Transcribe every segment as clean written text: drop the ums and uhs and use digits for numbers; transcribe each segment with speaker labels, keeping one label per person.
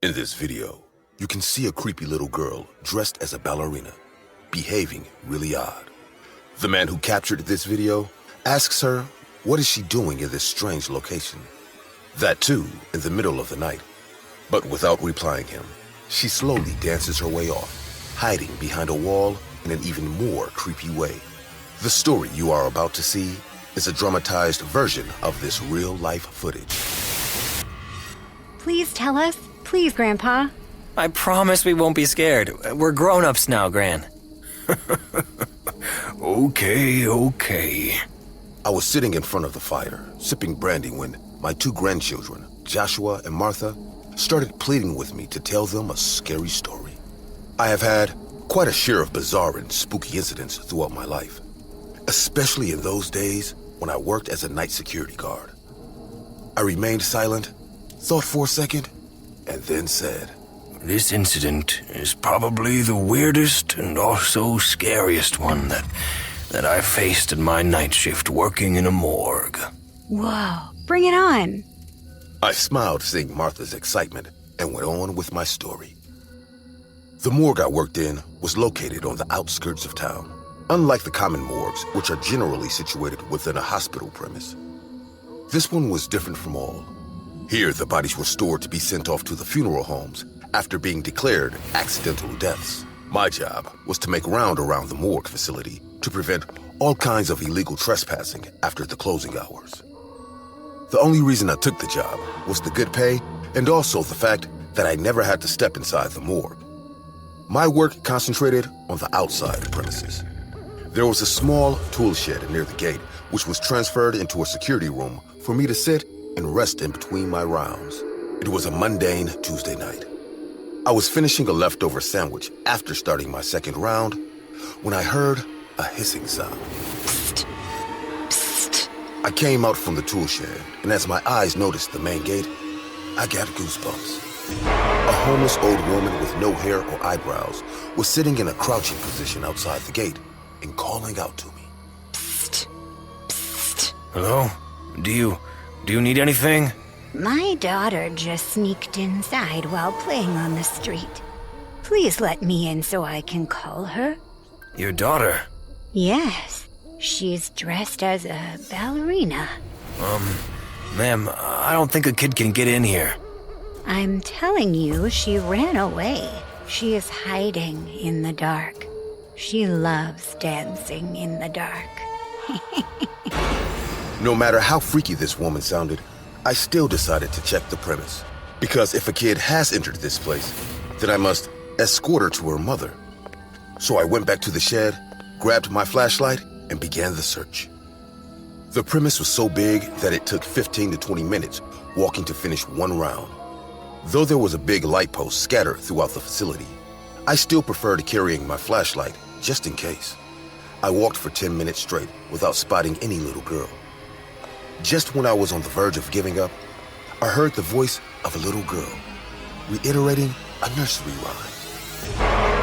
Speaker 1: In this video, you can see a creepy little girl dressed as a ballerina, behaving really odd. The man who captured this video asks her, what is she doing in this strange location? That too, in the middle of the night. But without replying him, she slowly dances her way off, hiding behind a wall in an even more creepy way. The story you are about to see is a dramatized version of this real-life footage.
Speaker 2: Please tell us. Please, Grandpa.
Speaker 3: I promise we won't be scared. We're grown-ups now, Gran.
Speaker 4: Okay.
Speaker 1: I was sitting in front of the fire, sipping brandy when my two grandchildren, Joshua and Martha, started pleading with me to tell them a scary story. I have had quite a share of bizarre and spooky incidents throughout my life, especially in those days when I worked as a night security guard. I remained silent, thought for a second, and then said,
Speaker 4: This incident is probably the weirdest and also scariest one that I faced in my night shift working in a morgue.
Speaker 2: Whoa, bring it on.
Speaker 1: I smiled seeing Martha's excitement and went on with my story. The morgue I worked in was located on the outskirts of town, unlike the common morgues, which are generally situated within a hospital premise. This one was different from all. Here, the bodies were stored to be sent off to the funeral homes after being declared accidental deaths. My job was to make round around the morgue facility to prevent all kinds of illegal trespassing after the closing hours. The only reason I took the job was the good pay and also the fact that I never had to step inside the morgue. My work concentrated on the outside premises. There was a small tool shed near the gate, which was transferred into a security room for me to sit and rest in between my rounds. It was a mundane Tuesday night. I was finishing a leftover sandwich after starting my second round when I heard a hissing sound.
Speaker 2: Psst. Psst.
Speaker 1: I came out from the tool shed, and as my eyes noticed the main gate, I got goosebumps. A homeless old woman with no hair or eyebrows was sitting in a crouching position outside the gate and calling out to me.
Speaker 2: Psst. Psst.
Speaker 4: Hello? Do you need anything?
Speaker 2: My daughter just sneaked inside while playing on the street. Please let me in so I can call her.
Speaker 4: Your daughter?
Speaker 2: Yes, she's dressed as a ballerina.
Speaker 4: Ma'am, I don't think a kid can get in here.
Speaker 2: I'm telling you, she ran away. She is hiding in the dark. She loves dancing in the dark.
Speaker 1: No matter how freaky this woman sounded, I still decided to check the premise. Because if a kid has entered this place, then I must escort her to her mother. So I went back to the shed, grabbed my flashlight, and began the search. The premise was so big that it took 15 to 20 minutes walking to finish one round. Though there was a big light post scattered throughout the facility, I still preferred carrying my flashlight just in case. I walked for 10 minutes straight without spotting any little girl. Just when I was on the verge of giving up, I heard the voice of a little girl, reiterating a nursery rhyme.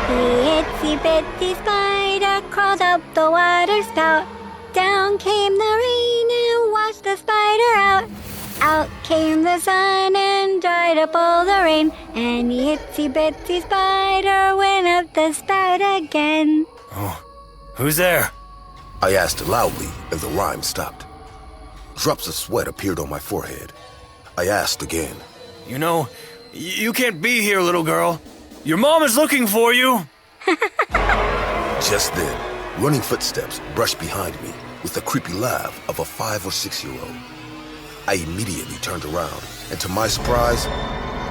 Speaker 2: The itsy bitsy spider crawled up the water spout. Down came the rain and washed the spider out. Out came the sun and dried up all the rain. And the itsy bitsy spider went up the spout again.
Speaker 4: Oh, who's there?
Speaker 1: I asked loudly, and the rhyme stopped. Drops of sweat appeared on my forehead. I asked again.
Speaker 4: You know, you can't be here, little girl. Your mom is looking for you.
Speaker 1: Just then, running footsteps brushed behind me with the creepy laugh of a 5 or 6-year-old. I immediately turned around and to my surprise,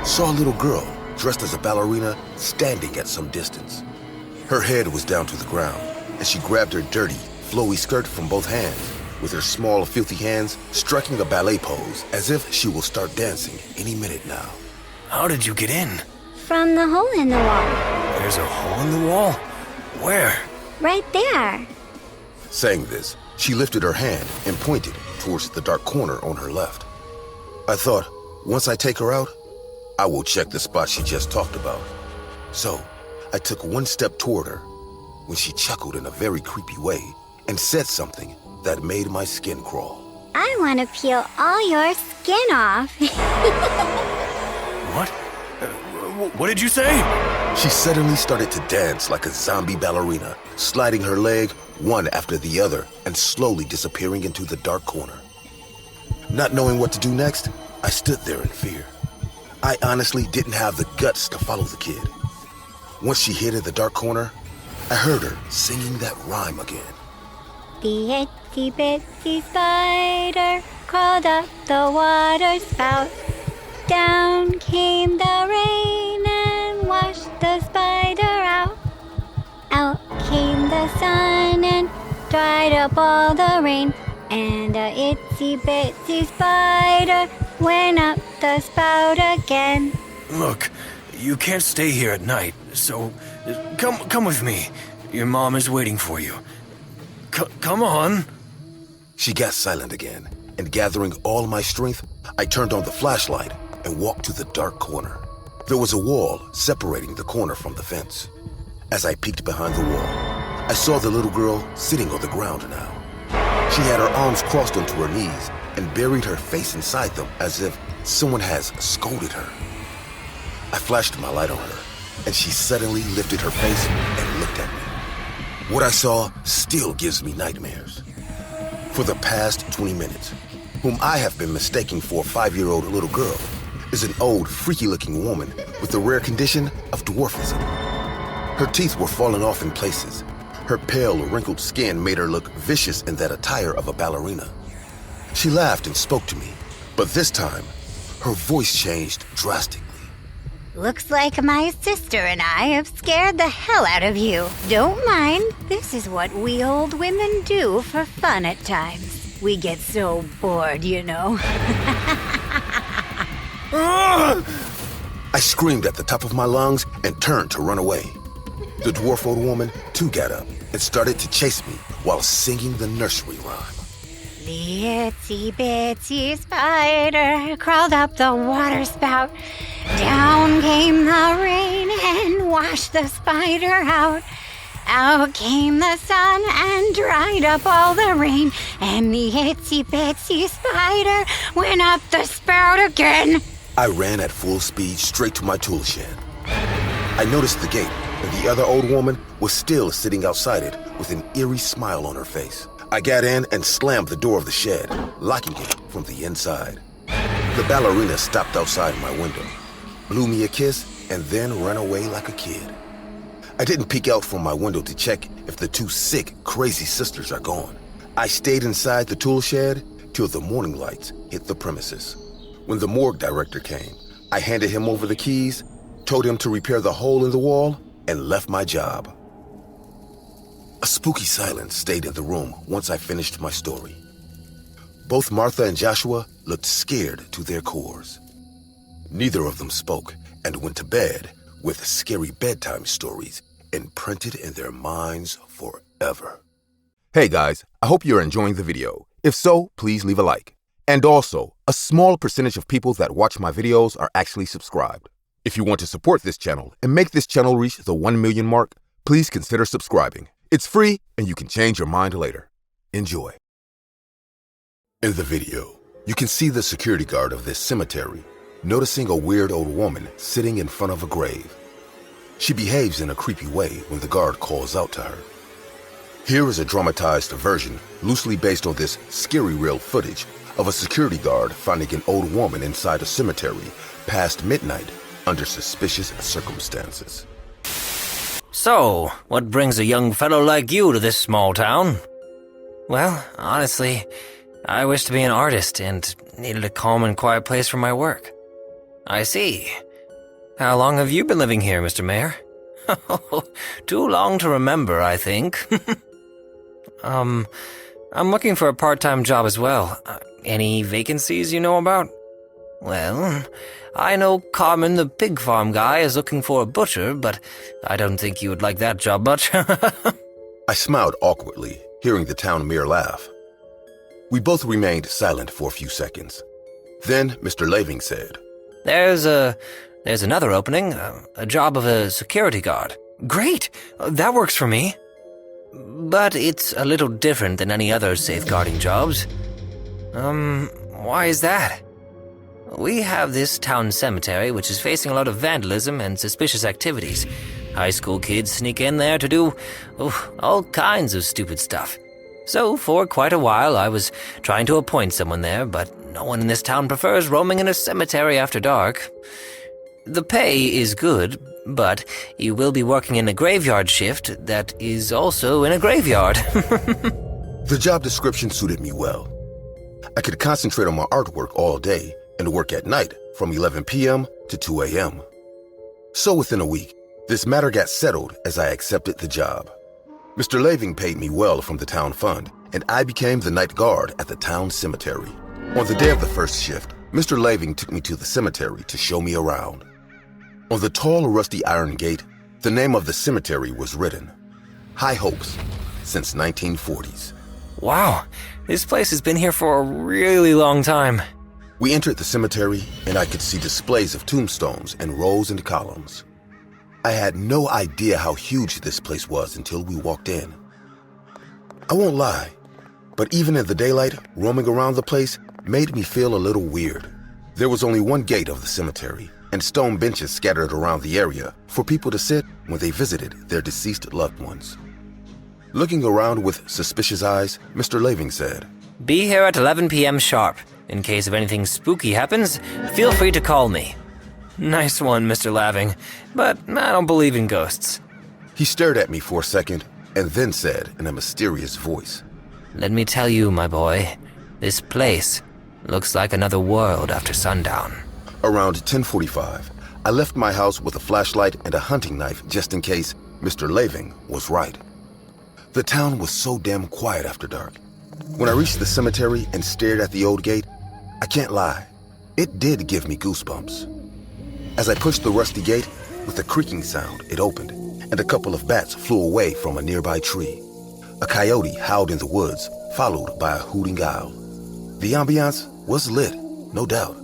Speaker 1: saw a little girl dressed as a ballerina standing at some distance. Her head was down to the ground and she grabbed her dirty, flowy skirt from both hands, with her small, filthy hands striking a ballet pose as if she will start dancing any minute now.
Speaker 4: How did you get in?
Speaker 2: From the hole in the wall.
Speaker 4: There's a hole in the wall? Where?
Speaker 2: Right there.
Speaker 1: Saying this, she lifted her hand and pointed towards the dark corner on her left. I thought, once I take her out, I will check the spot she just talked about. So, I took one step toward her when she chuckled in a very creepy way and said something that made my skin crawl.
Speaker 2: I want to peel all your skin off.
Speaker 4: What? What did you say?
Speaker 1: She suddenly started to dance like a zombie ballerina, sliding her leg one after the other and slowly disappearing into the dark corner. Not knowing what to do next, I stood there in fear. I honestly didn't have the guts to follow the kid. Once she hid in the dark corner, I heard her singing that rhyme again.
Speaker 2: The itsy bitsy spider crawled up the water spout. Down came the rain and washed the spider out. Out came the sun and dried up all the rain. And a itsy bitsy spider went up the spout again.
Speaker 4: Look, you can't stay here at night, so come with me. Your mom is waiting for you. Come on.
Speaker 1: She got silent again, and gathering all my strength, I turned on the flashlight and walked to the dark corner. There was a wall separating the corner from the fence. As I peeked behind the wall, I saw the little girl sitting on the ground now. She had her arms crossed onto her knees and buried her face inside them as if someone has scolded her. I flashed my light on her, and she suddenly lifted her face and looked at me. What I saw still gives me nightmares. For the past 20 minutes, whom I have been mistaking for a 5-year-old little girl, is an old, freaky-looking woman with the rare condition of dwarfism. Her teeth were falling off in places. Her pale, wrinkled skin made her look vicious in that attire of a ballerina. She laughed and spoke to me, but this time, her voice changed drastically.
Speaker 2: Looks like my sister and I have scared the hell out of you. Don't mind. This is what we old women do for fun at times. We get so bored, you know.
Speaker 1: I screamed at the top of my lungs and turned to run away. The dwarf old woman, too, got up and started to chase me while singing the nursery rhyme.
Speaker 2: The itsy bitsy spider crawled up the water spout. Down came the rain and washed the spider out. Out came the sun and dried up all the rain. And the itsy bitsy spider went up the spout again.
Speaker 1: I ran at full speed straight to my tool shed. I noticed the gate, and the other old woman was still sitting outside it with an eerie smile on her face. I got in and slammed the door of the shed, locking it from the inside. The ballerina stopped outside my window, blew me a kiss, and then ran away like a kid. I didn't peek out from my window to check if the two sick, crazy sisters are gone. I stayed inside the tool shed till the morning lights hit the premises. When the morgue director came, I handed him over the keys, told him to repair the hole in the wall, and left my job. A spooky silence stayed in the room once I finished my story. Both Martha and Joshua looked scared to their cores. Neither of them spoke and went to bed with scary bedtime stories imprinted in their minds forever. Hey guys, I hope you're enjoying the video. If so, please leave a like. And also, a small percentage of people that watch my videos are actually subscribed. If you want to support this channel and make this channel reach the 1 million mark, please consider subscribing. It's free and you can change your mind later. Enjoy. In the video, you can see the security guard of this cemetery noticing a weird old woman sitting in front of a grave. She behaves in a creepy way when the guard calls out to her. Here is a dramatized version, loosely based on this scary real footage of a security guard finding an old woman inside a cemetery past midnight under suspicious circumstances.
Speaker 3: So, what brings a young fellow like you to this small town? Well, honestly, I wish to be an artist and needed a calm and quiet place for my work. I see. How long have you been living here, Mr. Mayor? Too long to remember, I think. I'm looking for a part-time job as well. Any vacancies you know about? Well, I know Carmen the pig farm guy is looking for a butcher, but I don't think you would like that job much.
Speaker 1: I smiled awkwardly, hearing the town mayor laugh. We both remained silent for a few seconds. Then Mr. Laving said,
Speaker 3: There's another opening, a job of a security guard. Great! That works for me. But it's a little different than any other safeguarding jobs. Why is that? We have this town cemetery which is facing a lot of vandalism and suspicious activities. High school kids sneak in there to do all kinds of stupid stuff. So for quite a while I was trying to appoint someone there, but no one in this town prefers roaming in a cemetery after dark. The pay is good, but you will be working in a graveyard shift that is also in a graveyard.
Speaker 1: The job description suited me well. I could concentrate on my artwork all day and work at night from 11 p.m. to 2 a.m. So within a week, this matter got settled as I accepted the job. Mr. Laving paid me well from the town fund, and I became the night guard at the town cemetery. On the day of the first shift, Mr. Laving took me to the cemetery to show me around. On the tall, rusty iron gate, the name of the cemetery was written. High Hopes, since 1940s.
Speaker 3: Wow, this place has been here for a really long time.
Speaker 1: We entered the cemetery, and I could see displays of tombstones and rows and columns. I had no idea how huge this place was until we walked in. I won't lie, but even in the daylight, roaming around the place made me feel a little weird. There was only one gate of the cemetery, and stone benches scattered around the area for people to sit when they visited their deceased loved ones. Looking around with suspicious eyes, Mr. Laving said,
Speaker 3: Be here at 11 p.m. sharp. In case of anything spooky happens, feel free to call me. Nice one, Mr. Laving, but I don't believe in ghosts.
Speaker 1: He stared at me for a second and then said in a mysterious voice,
Speaker 3: Let me tell you, my boy, this place looks like another world after sundown.
Speaker 1: Around 10:45, I left my house with a flashlight and a hunting knife just in case Mr. Laving was right. The town was so damn quiet after dark. When I reached the cemetery and stared at the old gate, I can't lie, it did give me goosebumps. As I pushed the rusty gate, with a creaking sound, it opened, and a couple of bats flew away from a nearby tree. A coyote howled in the woods, followed by a hooting owl. The ambiance was lit, no doubt.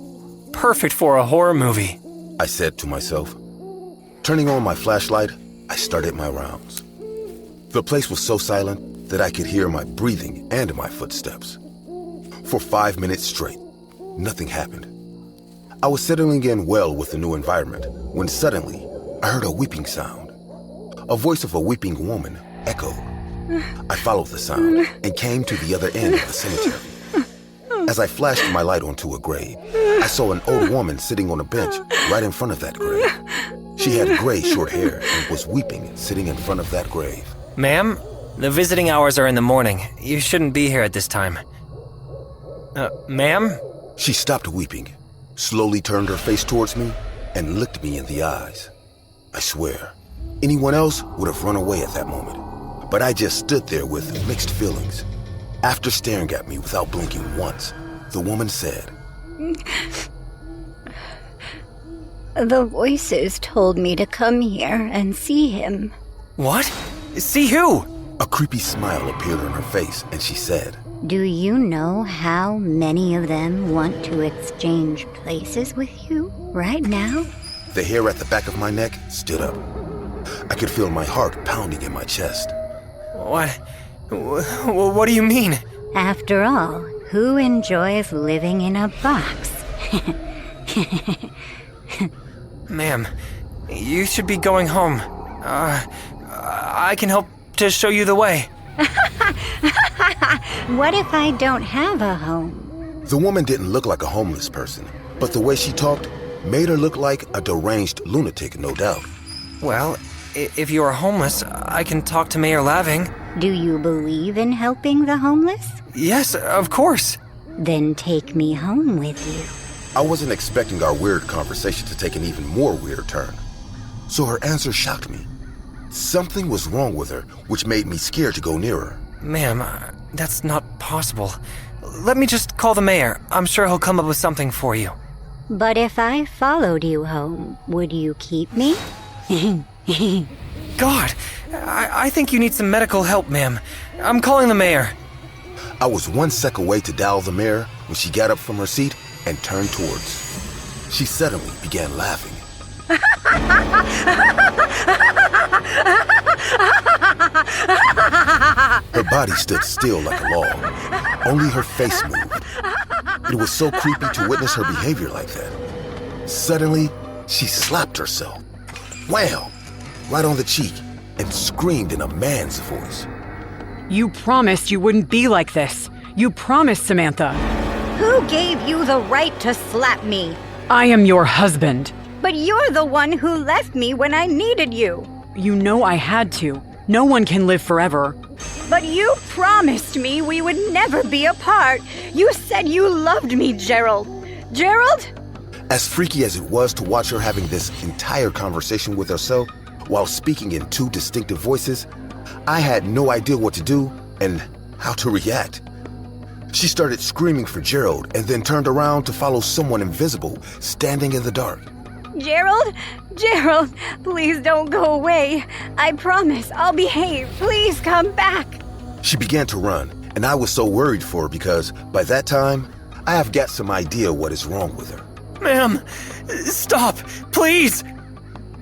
Speaker 3: Perfect for a horror movie,
Speaker 1: I said to myself. Turning on my flashlight, I started my rounds. The place was so silent that I could hear my breathing and my footsteps. For 5 minutes straight, nothing happened. I was settling in well with the new environment when suddenly I heard a weeping sound. A voice of a weeping woman echoed. I followed the sound and came to the other end of the cemetery. As I flashed my light onto a grave, I saw an old woman sitting on a bench right in front of that grave. She had gray short hair and was weeping sitting in front of that grave.
Speaker 3: Ma'am, the visiting hours are in the morning. You shouldn't be here at this time. Ma'am?
Speaker 1: She stopped weeping, slowly turned her face towards me, and looked me in the eyes. I swear, anyone else would have run away at that moment, but I just stood there with mixed feelings. After staring at me without blinking once, the woman said,
Speaker 2: The voices told me to come here and see him.
Speaker 3: What? See who?
Speaker 1: A creepy smile appeared on her face, and she said,
Speaker 2: Do you know how many of them want to exchange places with you right now?
Speaker 1: The hair at the back of my neck stood up. I could feel my heart pounding in my chest.
Speaker 3: What do you mean?
Speaker 2: After all, who enjoys living in a box?
Speaker 3: Ma'am, you should be going home. I can help to show you the way.
Speaker 2: What if I don't have a home?
Speaker 1: The woman didn't look like a homeless person, but the way she talked made her look like a deranged lunatic, no doubt.
Speaker 3: Well, if you are homeless, I can talk to Mayor Laving.
Speaker 2: Do you believe in helping the homeless?
Speaker 3: Yes, of course.
Speaker 2: Then take me home with you.
Speaker 1: I wasn't expecting our weird conversation to take an even more weird turn, so her answer shocked me. Something was wrong with her, which made me scared to go near her.
Speaker 3: Ma'am, that's not possible. Let me just call the mayor. I'm sure he'll come up with something for you.
Speaker 2: But if I followed you home, would you keep me?
Speaker 3: God, I think you need some medical help, ma'am. I'm calling the mayor.
Speaker 1: I was 1 sec away to dial the mayor when she got up from her seat and turned towards. She suddenly began laughing. Her body stood still like a log. Only her face moved. It was so creepy to witness her behavior like that. Suddenly, she slapped herself. Wham! Right on the cheek, and screamed in a man's voice.
Speaker 5: You promised you wouldn't be like this. You promised, Samantha.
Speaker 2: Who gave you the right to slap me?
Speaker 5: I am your husband.
Speaker 2: But you're the one who left me when I needed you.
Speaker 5: You know I had to. No one can live forever.
Speaker 2: But you promised me we would never be apart. You said you loved me, Gerald. Gerald?
Speaker 1: As freaky as it was to watch her having this entire conversation with herself while speaking in two distinctive voices, I had no idea what to do and how to react. She started screaming for Gerald and then turned around to follow someone invisible standing in the dark.
Speaker 2: Gerald? Gerald, please don't go away. I promise I'll behave. Please come back.
Speaker 1: She began to run, and I was so worried for her because, by that time, I have got some idea what is wrong with her.
Speaker 3: Ma'am, stop, please!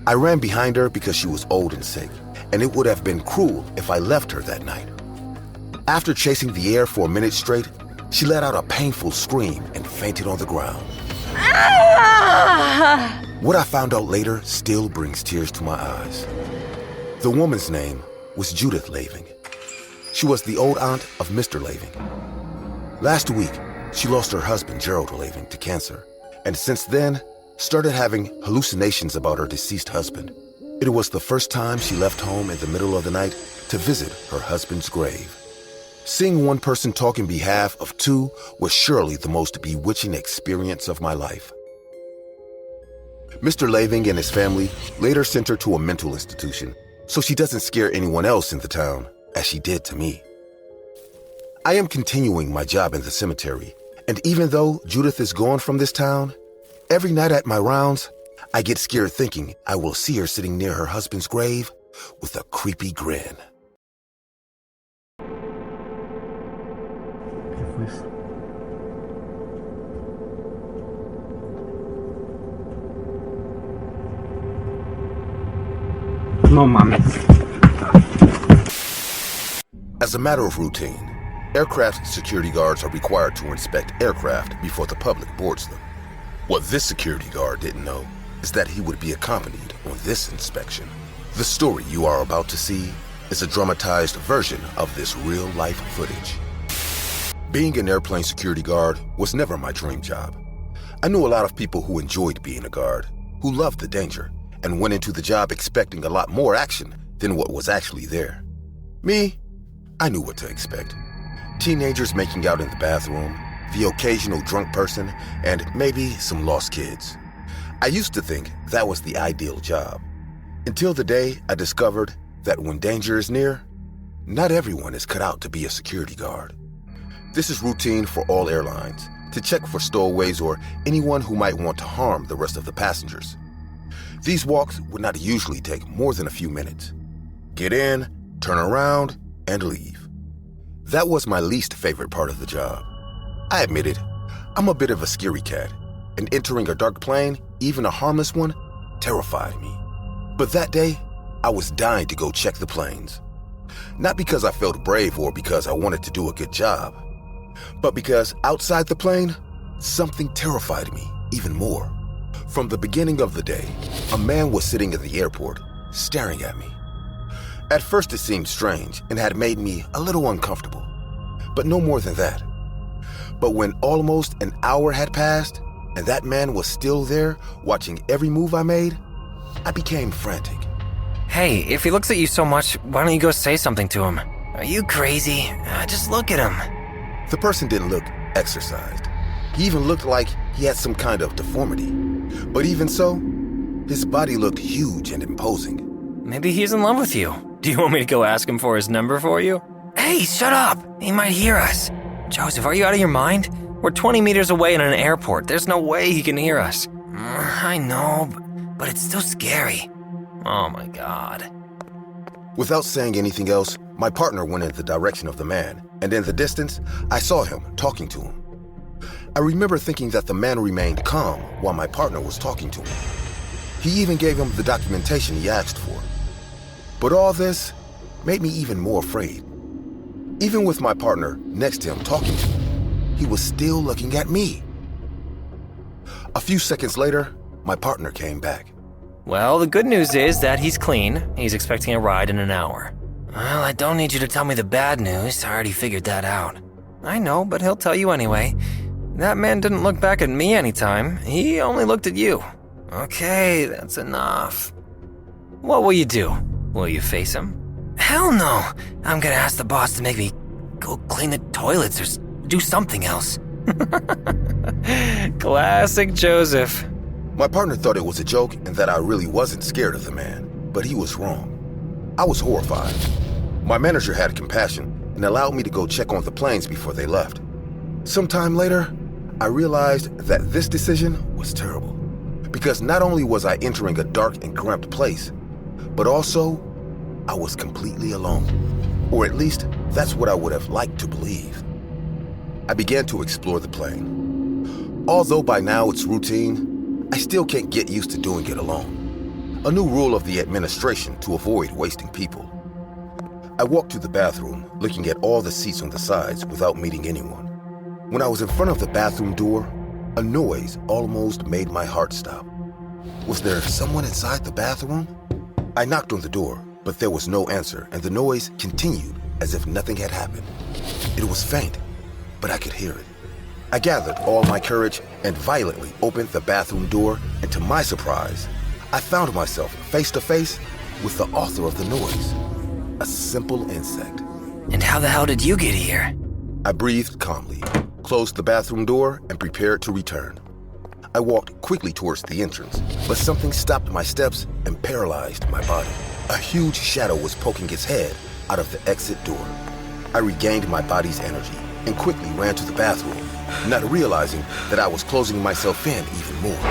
Speaker 1: I ran behind her because she was old and sick, and it would have been cruel if I left her that night. After chasing the air for a minute straight, she let out a painful scream and fainted on the ground.
Speaker 2: Ah!
Speaker 1: What I found out later still brings tears to my eyes. The woman's name was Judith Laving. She was the old aunt of Mr. Laving. Last week, she lost her husband, Gerald Laving, to cancer, and since then, started having hallucinations about her deceased husband. It was the first time she left home in the middle of the night to visit her husband's grave. Seeing one person talk in behalf of two was surely the most bewitching experience of my life. Mr. Laving and his family later sent her to a mental institution so she doesn't scare anyone else in the town, as she did to me. I am continuing my job in the cemetery, and even though Judith is gone from this town, every night at my rounds, I get scared thinking I will see her sitting near her husband's grave with a creepy grin.
Speaker 6: No mames.
Speaker 1: As a matter of routine, aircraft security guards are required to inspect aircraft before the public boards them. What this security guard didn't know is that he would be accompanied on this inspection. The story you are about to see is a dramatized version of this real-life footage. Being an airplane security guard was never my dream job. I knew a lot of people who enjoyed being a guard, who loved the danger, and went into the job expecting a lot more action than what was actually there. Me, I knew what to expect. Teenagers making out in the bathroom, the occasional drunk person, and maybe some lost kids. I used to think that was the ideal job, until the day I discovered that when danger is near, not everyone is cut out to be a security guard. This is routine for all airlines, to check for stowaways or anyone who might want to harm the rest of the passengers. These walks would not usually take more than a few minutes. Get in, turn around, and leave. That was my least favorite part of the job. I admit it, I'm a bit of a scary cat, and entering a dark plane, even a harmless one, terrified me. But that day, I was dying to go check the planes. Not because I felt brave or because I wanted to do a good job, but because outside the plane, something terrified me even more. From the beginning of the day, a man was sitting at the airport, staring at me. At first it seemed strange and had made me a little uncomfortable, but no more than that. But when almost an hour had passed, and that man was still there, watching every move I made, I became frantic.
Speaker 3: Hey, if he looks at you so much, why don't you go say something to him? Are you crazy? Just look at him.
Speaker 1: The person didn't look exercised. He even looked like he had some kind of deformity. But even so, his body looked huge and imposing.
Speaker 3: Maybe he's in love with you. Do you want me to go ask him for his number for you? Hey, shut up! He might hear us. Joseph, are you out of your mind? We're 20 meters away in an airport. There's no way he can hear us. I know, but it's still scary. Oh my God.
Speaker 1: Without saying anything else, my partner went in the direction of the man, and in the distance, I saw him talking to him. I remember thinking that the man remained calm while my partner was talking to him. He even gave him the documentation he asked for. But all this made me even more afraid. Even with my partner next to him talking to him, he was still looking at me. A few seconds later, my partner came back.
Speaker 3: Well, the good news is that he's clean. He's expecting a ride in an hour. Well, I don't need you to tell me the bad news. I already figured that out. I know, but he'll tell you anyway. That man didn't look back at me anytime. He only looked at you. Okay, that's enough. What will you do? Will you face him? Hell no! I'm gonna ask the boss to make me go clean the toilets or do something else. Classic Joseph.
Speaker 1: My partner thought it was a joke and that I really wasn't scared of the man, but he was wrong. I was horrified. My manager had compassion and allowed me to go check on the planes before they left. Sometime later, I realized that this decision was terrible, because not only was I entering a dark and cramped place, but also I was completely alone. Or at least, that's what I would have liked to believe. I began to explore the plane. Although by now it's routine, I still can't get used to doing it alone. A new rule of the administration to avoid wasting people. I walked to the bathroom, looking at all the seats on the sides without meeting anyone. When I was in front of the bathroom door, a noise almost made my heart stop. Was there someone inside the bathroom? I knocked on the door, but there was no answer, and the noise continued as if nothing had happened. It was faint, but I could hear it. I gathered all my courage and violently opened the bathroom door, and to my surprise, I found myself face to face with the author of the noise, a simple insect.
Speaker 3: And how the hell did you get here?
Speaker 1: I breathed calmly, closed the bathroom door, and prepared to return. I walked quickly towards the entrance, but something stopped my steps and paralyzed my body. A huge shadow was poking its head out of the exit door. I regained my body's energy and quickly ran to the bathroom, not realizing that I was closing myself in even more.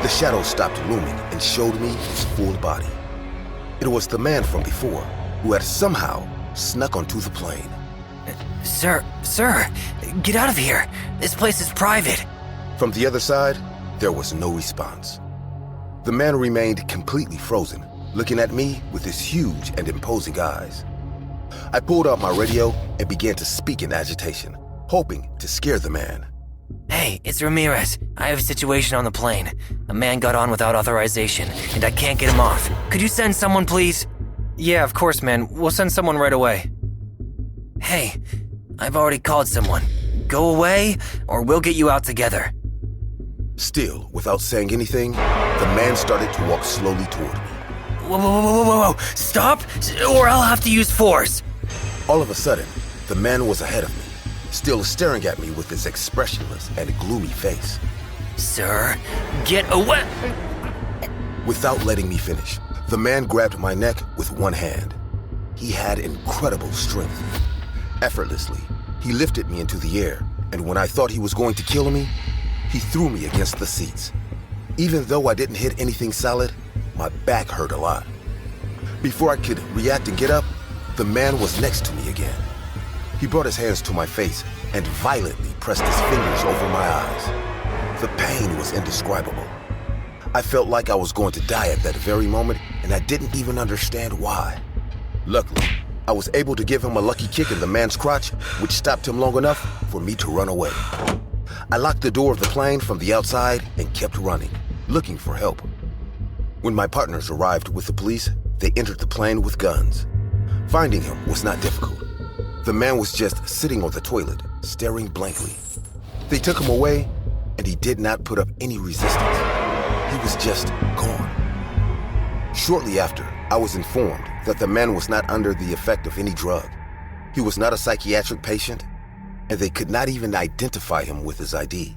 Speaker 1: The shadow stopped looming and showed me his full body. It was the man from before, who had somehow snuck onto the plane.
Speaker 3: Sir, get out of here. This place is private.
Speaker 1: From the other side, there was no response. The man remained completely frozen, looking at me with his huge and imposing eyes. I pulled out my radio and began to speak in agitation, hoping to scare the man.
Speaker 3: Hey, it's Ramirez. I have a situation on the plane. A man got on without authorization, and I can't get him off. Could you send someone, please? Yeah, of course, man. We'll send someone right away. Hey, I've already called someone. Go away, or we'll get you out together.
Speaker 1: Still, without saying anything, the man started to walk slowly toward me.
Speaker 3: Whoa. Stop, or I'll have to use force.
Speaker 1: All of a sudden, the man was ahead of me, still staring at me with his expressionless and gloomy face.
Speaker 3: Sir, get away!
Speaker 1: Without letting me finish, the man grabbed my neck with one hand. He had incredible strength. Effortlessly, he lifted me into the air, and when I thought he was going to kill me, he threw me against the seats. Even though I didn't hit anything solid, my back hurt a lot. Before I could react and get up, the man was next to me again. He brought his hands to my face and violently pressed his fingers over my eyes. The pain was indescribable. I felt like I was going to die at that very moment, and I didn't even understand why. Luckily, I was able to give him a lucky kick in the man's crotch, which stopped him long enough for me to run away. I locked the door of the plane from the outside and kept running, looking for help. When my partners arrived with the police, they entered the plane with guns. Finding him was not difficult. The man was just sitting on the toilet, staring blankly. They took him away, and he did not put up any resistance. He was just gone. Shortly after, I was informed that the man was not under the effect of any drug. He was not a psychiatric patient, and they could not even identify him with his ID.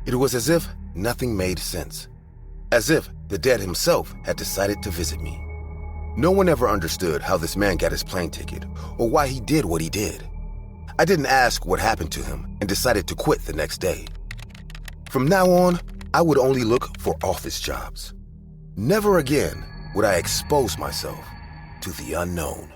Speaker 1: It was as if nothing made sense. As if the dead himself had decided to visit me. No one ever understood how this man got his plane ticket or why he did what he did. I didn't ask what happened to him and decided to quit the next day. From now on, I would only look for office jobs. Never again would I expose myself to the unknown.